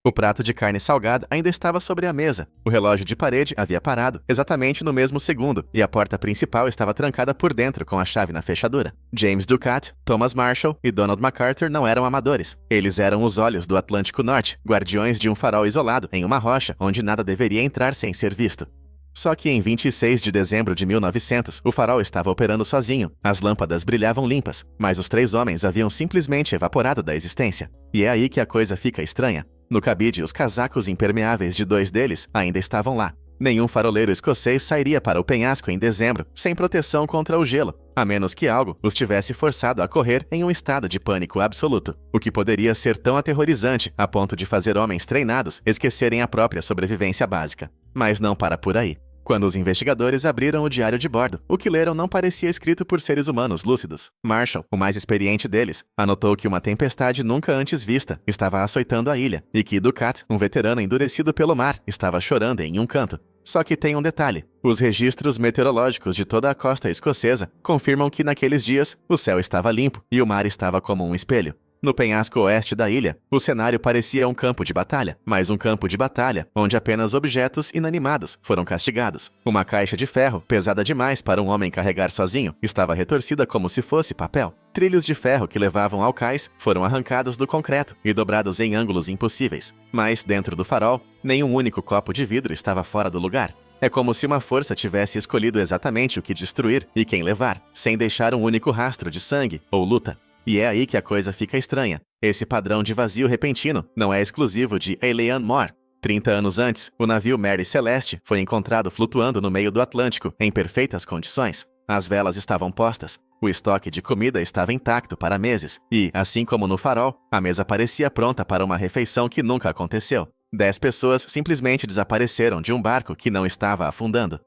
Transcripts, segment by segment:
O prato de carne salgada ainda estava sobre a mesa. O relógio de parede havia parado, exatamente no mesmo segundo, e a porta principal estava trancada por dentro com a chave na fechadura. James Ducat, Thomas Marshall e Donald MacArthur não eram amadores. Eles eram os olhos do Atlântico Norte, guardiões de um farol isolado em uma rocha onde nada deveria entrar sem ser visto. Só que em 26 de dezembro de 1900, o farol estava operando sozinho. As lâmpadas brilhavam limpas, mas os três homens haviam simplesmente evaporado da existência. E é aí que a coisa fica estranha. No cabide, os casacos impermeáveis de dois deles ainda estavam lá. Nenhum faroleiro escocês sairia para o penhasco em dezembro sem proteção contra o gelo, a menos que algo os tivesse forçado a correr em um estado de pânico absoluto, o que poderia ser tão aterrorizante a ponto de fazer homens treinados esquecerem a própria sobrevivência básica. Mas não para por aí. Quando os investigadores abriram o diário de bordo, o que leram não parecia escrito por seres humanos lúcidos. Marshall, o mais experiente deles, anotou que uma tempestade nunca antes vista estava açoitando a ilha e que Ducat, um veterano endurecido pelo mar, estava chorando em um canto. Só que tem um detalhe. Os registros meteorológicos de toda a costa escocesa confirmam que naqueles dias o céu estava limpo e o mar estava como um espelho. No penhasco oeste da ilha, o cenário parecia um campo de batalha, mas um campo de batalha onde apenas objetos inanimados foram castigados. Uma caixa de ferro, pesada demais para um homem carregar sozinho, estava retorcida como se fosse papel. Trilhos de ferro que levavam ao cais foram arrancados do concreto e dobrados em ângulos impossíveis. Mas, dentro do farol, nenhum único copo de vidro estava fora do lugar. É como se uma força tivesse escolhido exatamente o que destruir e quem levar, sem deixar um único rastro de sangue ou luta. E é aí que a coisa fica estranha. Esse padrão de vazio repentino não é exclusivo de Eilean Mor. 30 anos antes, o navio Mary Celeste foi encontrado flutuando no meio do Atlântico, em perfeitas condições. As velas estavam postas, o estoque de comida estava intacto para meses, e, assim como no farol, a mesa parecia pronta para uma refeição que nunca aconteceu. 10 pessoas simplesmente desapareceram de um barco que não estava afundando.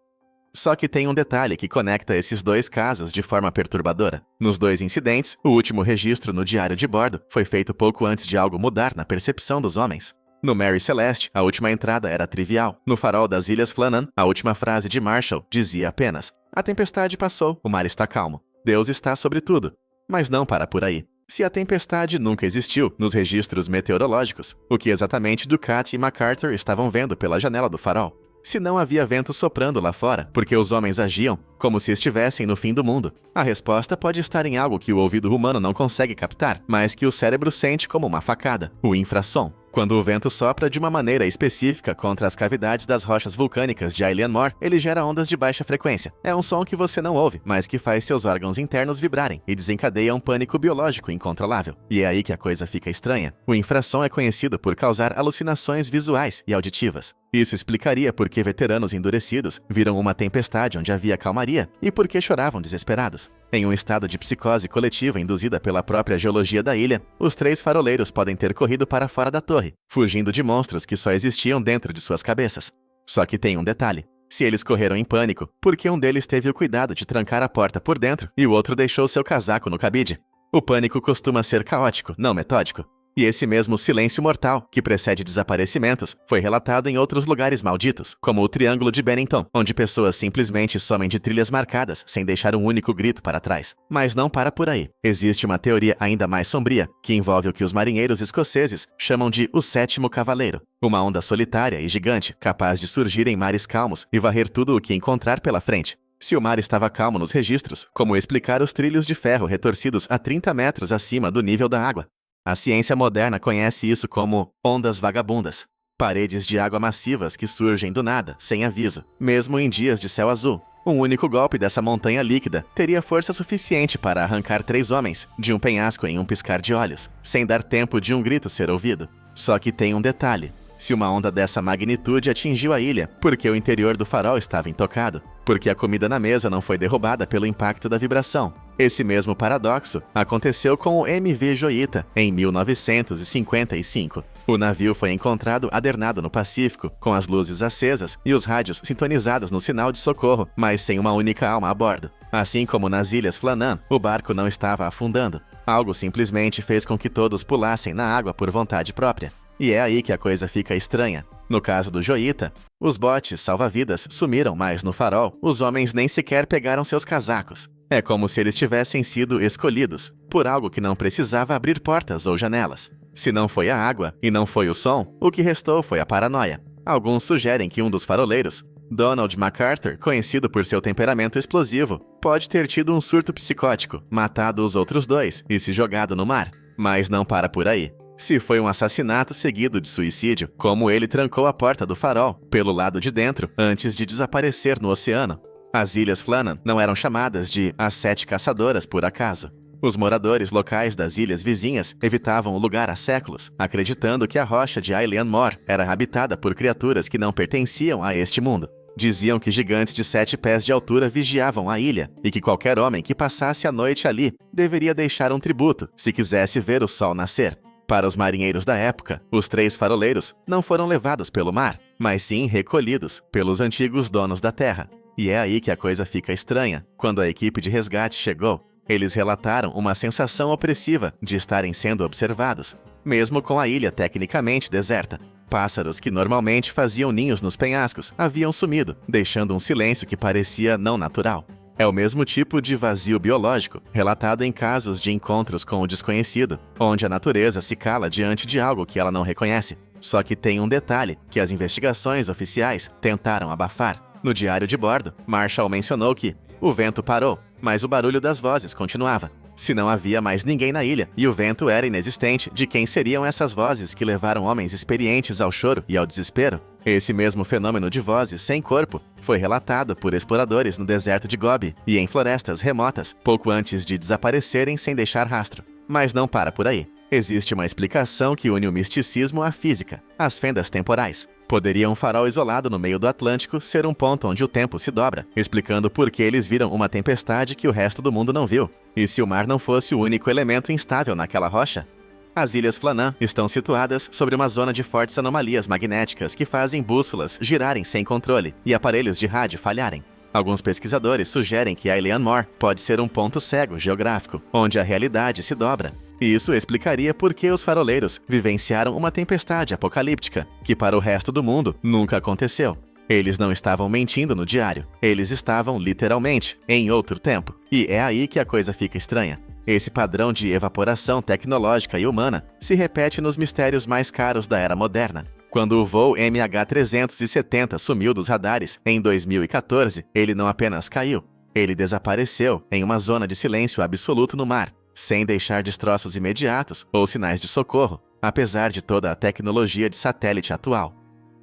Só que tem um detalhe que conecta esses dois casos de forma perturbadora. Nos dois incidentes, o último registro no diário de bordo foi feito pouco antes de algo mudar na percepção dos homens. No Mary Celeste, a última entrada era trivial. No farol das Ilhas Flannan, a última frase de Marshall dizia apenas: "A tempestade passou, o mar está calmo. Deus está sobre tudo." Mas não para por aí. Se a tempestade nunca existiu nos registros meteorológicos, o que exatamente Ducat e MacArthur estavam vendo pela janela do farol? Se não havia vento soprando lá fora, porque os homens agiam como se estivessem no fim do mundo? A resposta pode estar em algo que o ouvido humano não consegue captar, mas que o cérebro sente como uma facada: o infrassom. Quando o vento sopra de uma maneira específica contra as cavidades das rochas vulcânicas de Eilean Mor, ele gera ondas de baixa frequência. É um som que você não ouve, mas que faz seus órgãos internos vibrarem e desencadeia um pânico biológico incontrolável. E é aí que a coisa fica estranha. O infrassom é conhecido por causar alucinações visuais e auditivas. Isso explicaria por que veteranos endurecidos viram uma tempestade onde havia calmaria e por que choravam desesperados. Em um estado de psicose coletiva induzida pela própria geologia da ilha, os três faroleiros podem ter corrido para fora da torre, fugindo de monstros que só existiam dentro de suas cabeças. Só que tem um detalhe. Se eles correram em pânico, por que um deles teve o cuidado de trancar a porta por dentro e o outro deixou seu casaco no cabide? O pânico costuma ser caótico, não metódico. E esse mesmo silêncio mortal, que precede desaparecimentos, foi relatado em outros lugares malditos, como o Triângulo de Bennington, onde pessoas simplesmente somem de trilhas marcadas, sem deixar um único grito para trás. Mas não para por aí. Existe uma teoria ainda mais sombria, que envolve o que os marinheiros escoceses chamam de o Sétimo Cavaleiro. Uma onda solitária e gigante, capaz de surgir em mares calmos e varrer tudo o que encontrar pela frente. Se o mar estava calmo nos registros, como explicar os trilhos de ferro retorcidos a 30 metros acima do nível da água? A ciência moderna conhece isso como ondas vagabundas. Paredes de água massivas que surgem do nada, sem aviso, mesmo em dias de céu azul. Um único golpe dessa montanha líquida teria força suficiente para arrancar 3 homens de um penhasco em um piscar de olhos, sem dar tempo de um grito ser ouvido. Só que tem um detalhe. Se uma onda dessa magnitude atingiu a ilha, porque o interior do farol estava intocado? Porque a comida na mesa não foi derrubada pelo impacto da vibração? Esse mesmo paradoxo aconteceu com o MV Joita em 1955. O navio foi encontrado adernado no Pacífico, com as luzes acesas e os rádios sintonizados no sinal de socorro, mas sem uma única alma a bordo. Assim como nas Ilhas Flannan, o barco não estava afundando. Algo simplesmente fez com que todos pulassem na água por vontade própria. E é aí que a coisa fica estranha. No caso do Joita, os botes salva-vidas sumiram, mas no farol, os homens nem sequer pegaram seus casacos. É como se eles tivessem sido escolhidos por algo que não precisava abrir portas ou janelas. Se não foi a água e não foi o som, o que restou foi a paranoia. Alguns sugerem que um dos faroleiros, Donald MacArthur, conhecido por seu temperamento explosivo, pode ter tido um surto psicótico, matado os outros dois e se jogado no mar. Mas não para por aí. Se foi um assassinato seguido de suicídio, como ele trancou a porta do farol, pelo lado de dentro, antes de desaparecer no oceano. As Ilhas Flannan não eram chamadas de As Sete Caçadoras por acaso. Os moradores locais das ilhas vizinhas evitavam o lugar há séculos, acreditando que a rocha de Eilean Mor era habitada por criaturas que não pertenciam a este mundo. Diziam que gigantes de 7 pés de altura vigiavam a ilha e que qualquer homem que passasse a noite ali deveria deixar um tributo se quisesse ver o sol nascer. Para os marinheiros da época, os 3 faroleiros não foram levados pelo mar, mas sim recolhidos pelos antigos donos da terra. E é aí que a coisa fica estranha. Quando a equipe de resgate chegou, eles relataram uma sensação opressiva de estarem sendo observados, mesmo com a ilha tecnicamente deserta. Pássaros que normalmente faziam ninhos nos penhascos haviam sumido, deixando um silêncio que parecia não natural. É o mesmo tipo de vazio biológico relatado em casos de encontros com o desconhecido, onde a natureza se cala diante de algo que ela não reconhece. Só que tem um detalhe que as investigações oficiais tentaram abafar. No diário de bordo, Marshall mencionou que o vento parou, mas o barulho das vozes continuava. Se não havia mais ninguém na ilha e o vento era inexistente, de quem seriam essas vozes que levaram homens experientes ao choro e ao desespero? Esse mesmo fenômeno de vozes sem corpo foi relatado por exploradores no deserto de Gobi e em florestas remotas, pouco antes de desaparecerem sem deixar rastro. Mas não para por aí. Existe uma explicação que une o misticismo à física, as fendas temporais. Poderia um farol isolado no meio do Atlântico ser um ponto onde o tempo se dobra, explicando por que eles viram uma tempestade que o resto do mundo não viu. E se o mar não fosse o único elemento instável naquela rocha? As Ilhas Flannan estão situadas sobre uma zona de fortes anomalias magnéticas que fazem bússolas girarem sem controle e aparelhos de rádio falharem. Alguns pesquisadores sugerem que Eilean Mor pode ser um ponto cego geográfico, onde a realidade se dobra. E isso explicaria por que os faroleiros vivenciaram uma tempestade apocalíptica, que para o resto do mundo nunca aconteceu. Eles não estavam mentindo no diário, eles estavam literalmente em outro tempo. E é aí que a coisa fica estranha. Esse padrão de evaporação tecnológica e humana se repete nos mistérios mais caros da era moderna. Quando o voo MH370 sumiu dos radares em 2014, ele não apenas caiu, ele desapareceu em uma zona de silêncio absoluto no mar, sem deixar destroços imediatos ou sinais de socorro, apesar de toda a tecnologia de satélite atual.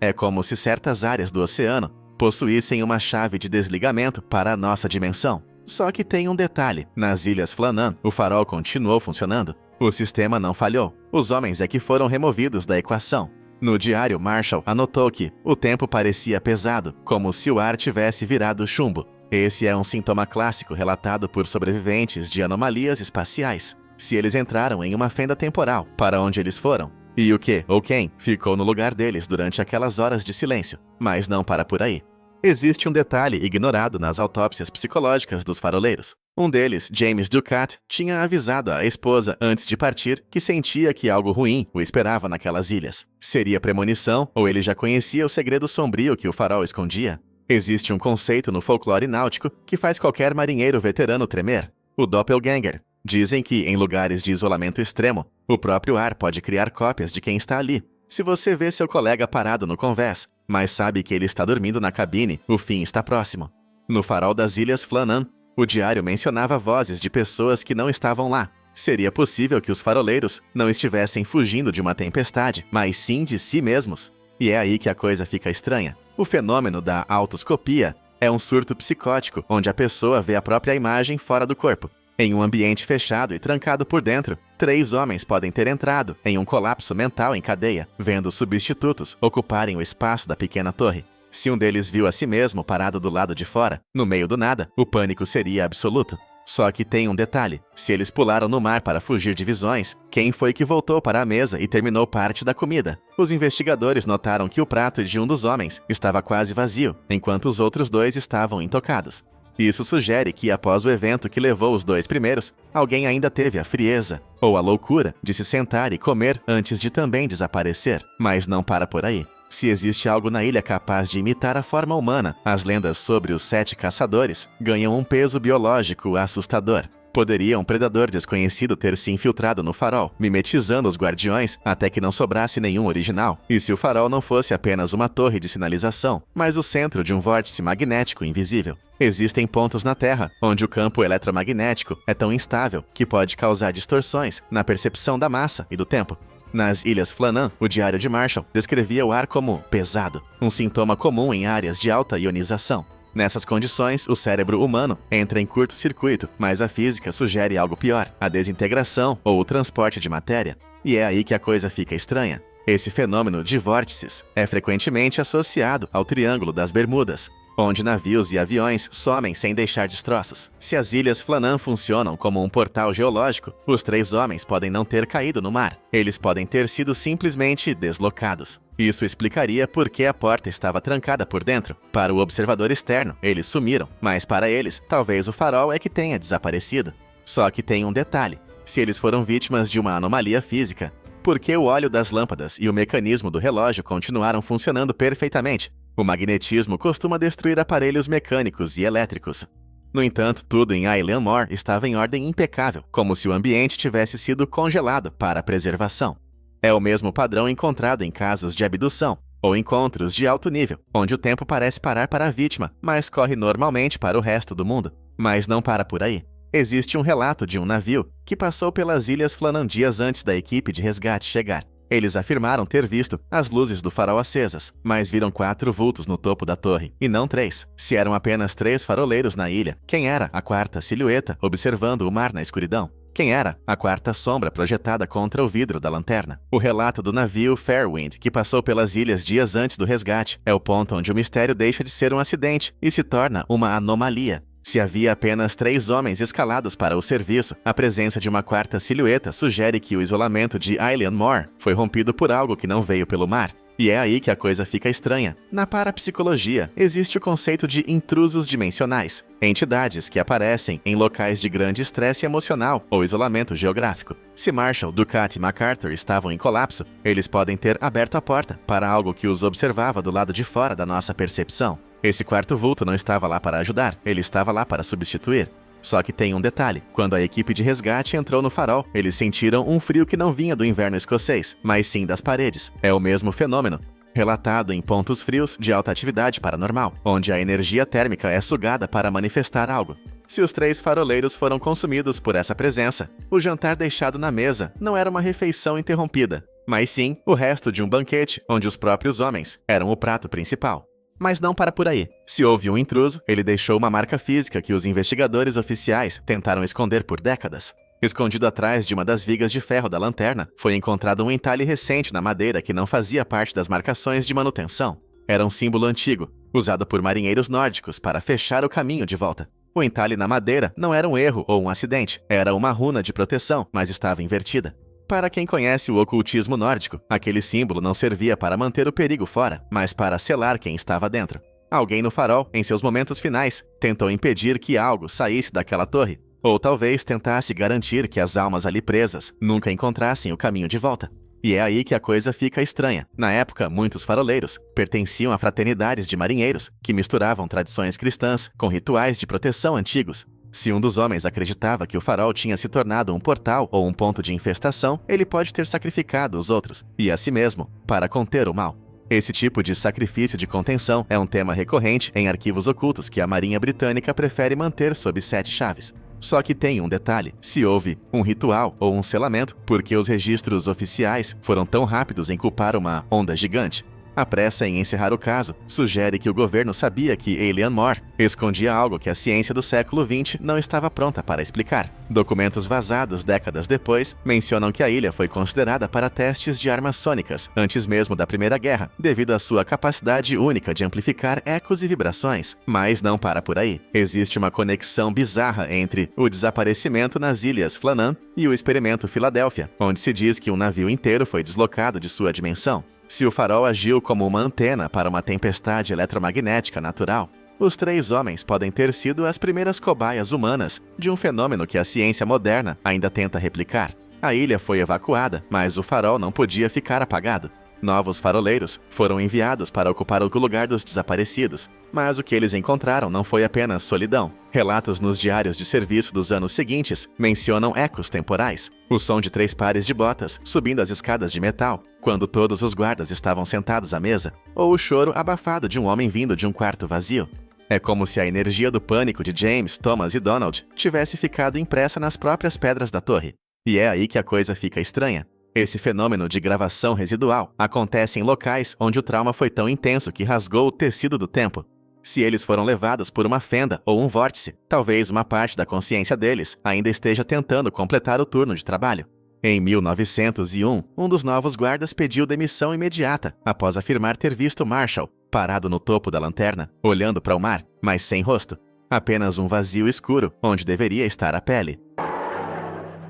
É como se certas áreas do oceano possuíssem uma chave de desligamento para a nossa dimensão. Só que tem um detalhe: nas Ilhas Flannan, o farol continuou funcionando. O sistema não falhou. Os homens é que foram removidos da equação. No diário, Marshall anotou que o tempo parecia pesado, como se o ar tivesse virado chumbo. Esse é um sintoma clássico relatado por sobreviventes de anomalias espaciais. Se eles entraram em uma fenda temporal, para onde eles foram? E o que ou quem ficou no lugar deles durante aquelas horas de silêncio? Mas não para por aí. Existe um detalhe ignorado nas autópsias psicológicas dos faroleiros. Um deles, James Ducat, tinha avisado a esposa antes de partir que sentia que algo ruim o esperava naquelas ilhas. Seria premonição ou ele já conhecia o segredo sombrio que o farol escondia? Existe um conceito no folclore náutico que faz qualquer marinheiro veterano tremer: o doppelganger. Dizem que, em lugares de isolamento extremo, o próprio ar pode criar cópias de quem está ali. Se você vê seu colega parado no convés, mas sabe que ele está dormindo na cabine, o fim está próximo. No farol das Ilhas Flannan, o diário mencionava vozes de pessoas que não estavam lá. Seria possível que os faroleiros não estivessem fugindo de uma tempestade, mas sim de si mesmos. E é aí que a coisa fica estranha. O fenômeno da autoscopia é um surto psicótico, onde a pessoa vê a própria imagem fora do corpo. Em um ambiente fechado e trancado por dentro, 3 homens podem ter entrado em um colapso mental em cadeia, vendo substitutos ocuparem o espaço da pequena torre. Se um deles viu a si mesmo parado do lado de fora, no meio do nada, o pânico seria absoluto. Só que tem um detalhe: se eles pularam no mar para fugir de visões, quem foi que voltou para a mesa e terminou parte da comida? Os investigadores notaram que o prato de um dos homens estava quase vazio, enquanto os outros 2 estavam intocados. Isso sugere que, após o evento que levou os 2 primeiros, alguém ainda teve a frieza, ou a loucura, de se sentar e comer antes de também desaparecer. Mas não para por aí. Se existe algo na ilha capaz de imitar a forma humana, as lendas sobre os 7 caçadores ganham um peso biológico assustador. Poderia um predador desconhecido ter se infiltrado no farol, mimetizando os guardiões até que não sobrasse nenhum original, e se o farol não fosse apenas uma torre de sinalização, mas o centro de um vórtice magnético invisível. Existem pontos na Terra onde o campo eletromagnético é tão instável que pode causar distorções na percepção da massa e do tempo. Nas Ilhas Flannan, o Diário de Marshall descrevia o ar como pesado, um sintoma comum em áreas de alta ionização. Nessas condições, o cérebro humano entra em curto-circuito, mas a física sugere algo pior, a desintegração ou o transporte de matéria. E é aí que a coisa fica estranha. Esse fenômeno de vórtices é frequentemente associado ao Triângulo das Bermudas, onde navios e aviões somem sem deixar destroços. Se as Ilhas Flannan funcionam como um portal geológico, os 3 homens podem não ter caído no mar. Eles podem ter sido simplesmente deslocados. Isso explicaria por que a porta estava trancada por dentro. Para o observador externo, eles sumiram, mas para eles, talvez o farol é que tenha desaparecido. Só que tem um detalhe: se eles foram vítimas de uma anomalia física, por que o óleo das lâmpadas e o mecanismo do relógio continuaram funcionando perfeitamente? O magnetismo costuma destruir aparelhos mecânicos e elétricos. No entanto, tudo em Island Moor estava em ordem impecável, como se o ambiente tivesse sido congelado para a preservação. É o mesmo padrão encontrado em casos de abdução ou encontros de alto nível, onde o tempo parece parar para a vítima, mas corre normalmente para o resto do mundo. Mas não para por aí. Existe um relato de um navio que passou pelas Ilhas Flannan dias antes da equipe de resgate chegar. Eles afirmaram ter visto as luzes do farol acesas, mas viram 4 vultos no topo da torre, e não 3. Se eram apenas 3 faroleiros na ilha, quem era a 4ª silhueta observando o mar na escuridão? Quem era a 4ª sombra projetada contra o vidro da lanterna? O relato do navio Fairwind, que passou pelas ilhas dias antes do resgate, é o ponto onde o mistério deixa de ser um acidente e se torna uma anomalia. Se havia apenas 3 homens escalados para o serviço, a presença de uma 4ª silhueta sugere que o isolamento de Island Moor foi rompido por algo que não veio pelo mar. E é aí que a coisa fica estranha. Na parapsicologia, existe o conceito de intrusos dimensionais, entidades que aparecem em locais de grande estresse emocional ou isolamento geográfico. Se Marshall, Ducat e MacArthur estavam em colapso, eles podem ter aberto a porta para algo que os observava do lado de fora da nossa percepção. Esse 4º vulto não estava lá para ajudar, ele estava lá para substituir. Só que tem um detalhe: quando a equipe de resgate entrou no farol, eles sentiram um frio que não vinha do inverno escocês, mas sim das paredes. É o mesmo fenômeno, relatado em pontos frios de alta atividade paranormal, onde a energia térmica é sugada para manifestar algo. Se os 3 faroleiros foram consumidos por essa presença, o jantar deixado na mesa não era uma refeição interrompida, mas sim o resto de um banquete onde os próprios homens eram o prato principal. Mas não para por aí. Se houve um intruso, ele deixou uma marca física que os investigadores oficiais tentaram esconder por décadas. Escondido atrás de uma das vigas de ferro da lanterna, foi encontrado um entalhe recente na madeira que não fazia parte das marcações de manutenção. Era um símbolo antigo, usado por marinheiros nórdicos para fechar o caminho de volta. O entalhe na madeira não era um erro ou um acidente, era uma runa de proteção, mas estava invertida. Para quem conhece o ocultismo nórdico, aquele símbolo não servia para manter o perigo fora, mas para selar quem estava dentro. Alguém no farol, em seus momentos finais, tentou impedir que algo saísse daquela torre, ou talvez tentasse garantir que as almas ali presas nunca encontrassem o caminho de volta. E é aí que a coisa fica estranha. Na época, muitos faroleiros pertenciam a fraternidades de marinheiros que misturavam tradições cristãs com rituais de proteção antigos. Se um dos homens acreditava que o farol tinha se tornado um portal ou um ponto de infestação, ele pode ter sacrificado os outros, e a si mesmo, para conter o mal. Esse tipo de sacrifício de contenção é um tema recorrente em arquivos ocultos que a Marinha Britânica prefere manter sob 7 chaves. Só que tem um detalhe: se houve um ritual ou um selamento, por que os registros oficiais foram tão rápidos em culpar uma onda gigante? A pressa em encerrar o caso sugere que o governo sabia que Island Moor escondia algo que a ciência do século XX não estava pronta para explicar. Documentos vazados décadas depois mencionam que a ilha foi considerada para testes de armas sônicas antes mesmo da Primeira Guerra, devido à sua capacidade única de amplificar ecos e vibrações. Mas não para por aí. Existe uma conexão bizarra entre o desaparecimento nas Ilhas Flannan e o experimento Filadélfia, onde se diz que um navio inteiro foi deslocado de sua dimensão. Se o farol agiu como uma antena para uma tempestade eletromagnética natural, os 3 homens podem ter sido as primeiras cobaias humanas de um fenômeno que a ciência moderna ainda tenta replicar. A ilha foi evacuada, mas o farol não podia ficar apagado. Novos faroleiros foram enviados para ocupar o lugar dos desaparecidos, mas o que eles encontraram não foi apenas solidão. Relatos nos diários de serviço dos anos seguintes mencionam ecos temporais, o som de 3 pares de botas subindo as escadas de metal, quando todos os guardas estavam sentados à mesa, ou o choro abafado de um homem vindo de um quarto vazio. É como se a energia do pânico de James, Thomas e Donald tivesse ficado impressa nas próprias pedras da torre. E é aí que a coisa fica estranha. Esse fenômeno de gravação residual acontece em locais onde o trauma foi tão intenso que rasgou o tecido do tempo. Se eles foram levados por uma fenda ou um vórtice, talvez uma parte da consciência deles ainda esteja tentando completar o turno de trabalho. Em 1901, um dos novos guardas pediu demissão imediata após afirmar ter visto Marshall parado no topo da lanterna, olhando para o mar, mas sem rosto. Apenas um vazio escuro onde deveria estar a pele.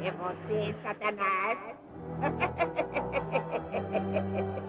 É você, Satanás?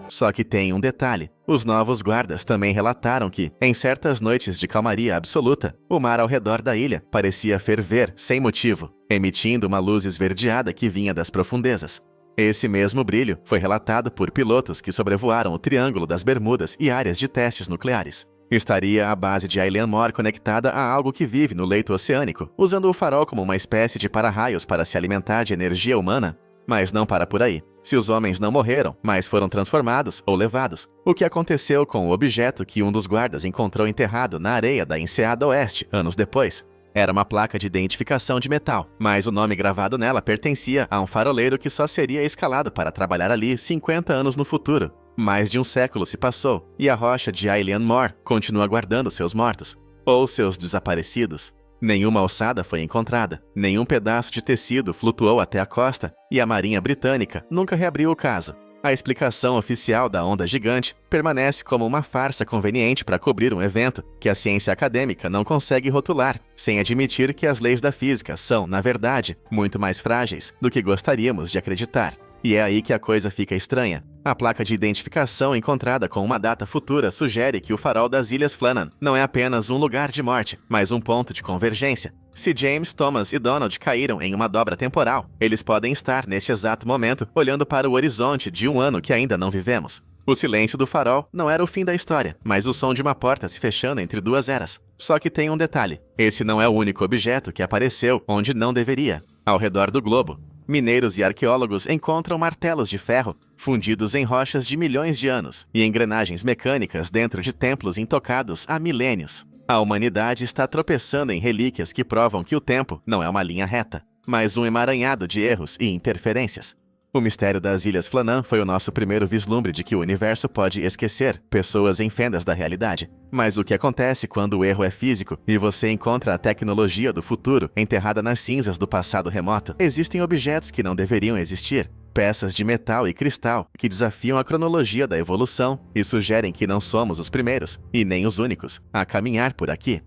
Só que tem um detalhe. Os novos guardas também relataram que, em certas noites de calmaria absoluta, o mar ao redor da ilha parecia ferver sem motivo, emitindo uma luz esverdeada que vinha das profundezas. Esse mesmo brilho foi relatado por pilotos que sobrevoaram o Triângulo das Bermudas e áreas de testes nucleares. Estaria a base de Ailean Mor conectada a algo que vive no leito oceânico, usando o farol como uma espécie de para-raios para se alimentar de energia humana? Mas não para por aí. Se os homens não morreram, mas foram transformados ou levados, o que aconteceu com o objeto que um dos guardas encontrou enterrado na areia da Enseada Oeste anos depois? Era uma placa de identificação de metal, mas o nome gravado nela pertencia a um faroleiro que só seria escalado para trabalhar ali 50 anos no futuro. Mais de um século se passou, e a rocha de Ailean Mor continua guardando seus mortos, ou seus desaparecidos. Nenhuma ossada foi encontrada, nenhum pedaço de tecido flutuou até a costa, e a Marinha Britânica nunca reabriu o caso. A explicação oficial da onda gigante permanece como uma farsa conveniente para cobrir um evento que a ciência acadêmica não consegue rotular, sem admitir que as leis da física são, na verdade, muito mais frágeis do que gostaríamos de acreditar. E é aí que a coisa fica estranha. A placa de identificação encontrada com uma data futura sugere que o farol das Ilhas Flannan não é apenas um lugar de morte, mas um ponto de convergência. Se James, Thomas e Donald caíram em uma dobra temporal, eles podem estar, neste exato momento, olhando para o horizonte de um ano que ainda não vivemos. O silêncio do farol não era o fim da história, mas o som de uma porta se fechando entre duas eras. Só que tem um detalhe. Esse não é o único objeto que apareceu onde não deveria. Ao redor do globo, mineiros e arqueólogos encontram martelos de ferro fundidos em rochas de milhões de anos e engrenagens mecânicas dentro de templos intocados há milênios. A humanidade está tropeçando em relíquias que provam que o tempo não é uma linha reta, mas um emaranhado de erros e interferências. O mistério das Ilhas Flannan foi o nosso primeiro vislumbre de que o universo pode esquecer pessoas em fendas da realidade. Mas o que acontece quando o erro é físico e você encontra a tecnologia do futuro enterrada nas cinzas do passado remoto? Existem objetos que não deveriam existir, peças de metal e cristal que desafiam a cronologia da evolução e sugerem que não somos os primeiros, e nem os únicos, a caminhar por aqui.